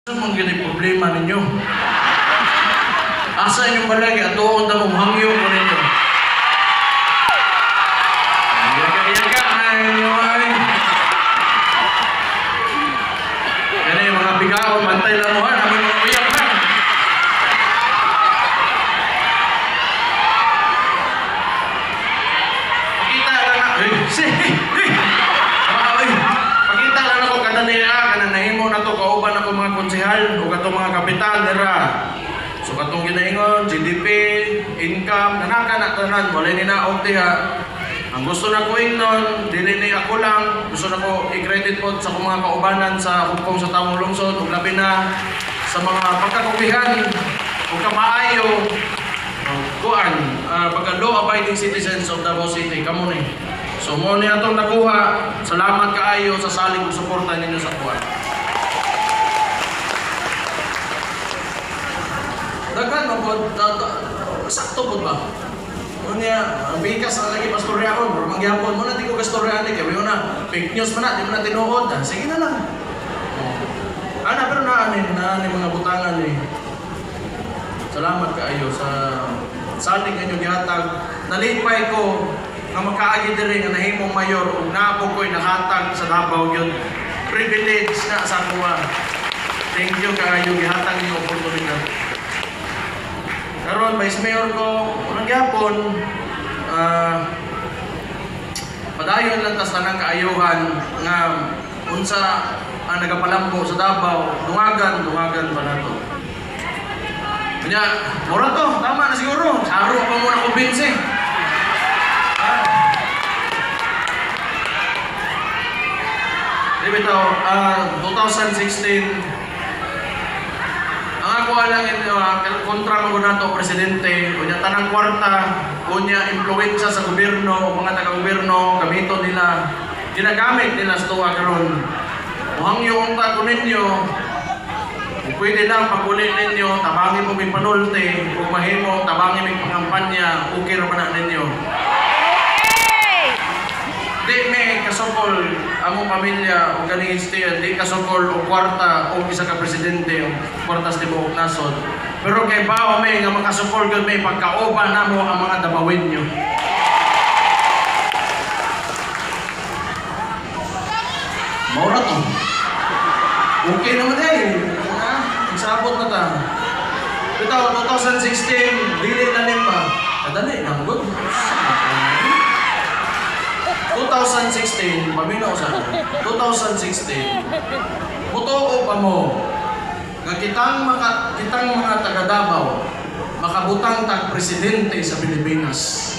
Ano mang gini problema ninyo? Asa inyong balagi at doon na hangyo mo ninyo? Iyaga, ay nyo ay. Yan ay mga bigaon, bantay lang mo ha, namin mga uyak ha. Pakita lang na, pakita lang ako kananiya, kananahimo na to, kauban ako mga konsehal, o katong mga kapital, nira. So katong ginaingon, GDP, income, nanaka na tanan, wala ni naog diha. Ang gusto na ko ingnon, dili ni ako lang, gusto na ko i-credit po sa mga kaubanan sa hukong sa taong lungsod, ug labi na sa mga pagkakupihan, ug kamaayo, kuan, pagka law-abiding citizens of Davao City, kamo ni. So mo ni atong nakuha, salamat kaayo sa salig ug suporta ninyo sa kuan. Daghan mo po, sakto po ba? Unya, ang bigas ang lagi pastoryaon, pero mangyapon mo na di ko kastoryahan kaya mo na, fake news mo na, di mo na tinuod, sige na lang. Ana, pero naanin mga butangan eh. Salamat kaayo sa saling inyong gihatag. Nalipay ko nga makaagi diri nga nahimong mayor ug naabo ko'y nahatag sa Davao yun. Privilege na sa kuha. Thank you kaayo gihatag niyo oportunidad. Karon Vice Mayor ko, unang gyapon, padayon lang tas tanang kaayuhan nga unsa ang nagapalambo sa Davao, dungagan pa na to. Kanya, mura to, tama na siguro. Saro pa muna kumbinsi. Di bitaw, 2016, ang ako lang kontra mo na to, presidente, kunya tanang kwarta, kunya impluensya sa gobyerno, mga taga-gobyerno, gamiton nila, ginagamit nila sa tuwa karon. Muhang yung tago ninyo, pwede lang pag-ulit ninyo, tabangin mo may panulte, kung mahimo, tabangin may pangampanya, okay na ba na ninyo? Di may kasukol, among pamilya, o galing istiyan, di kasukol o kwarta o isa ka presidente o kwartas di buong nasod. Pero kay bao may nga makasukol ka may pagkaoba na mo ang mga dabawin nyo. Maura to. Okay naman eh. Nagsabot na ta. Ito, 2016, dili na limba. Kadali, namugod. 2016, paminaw sa 2016, mutuo pa mo nga kitang mga taga Davao makabutang tag presidente sa Pilipinas.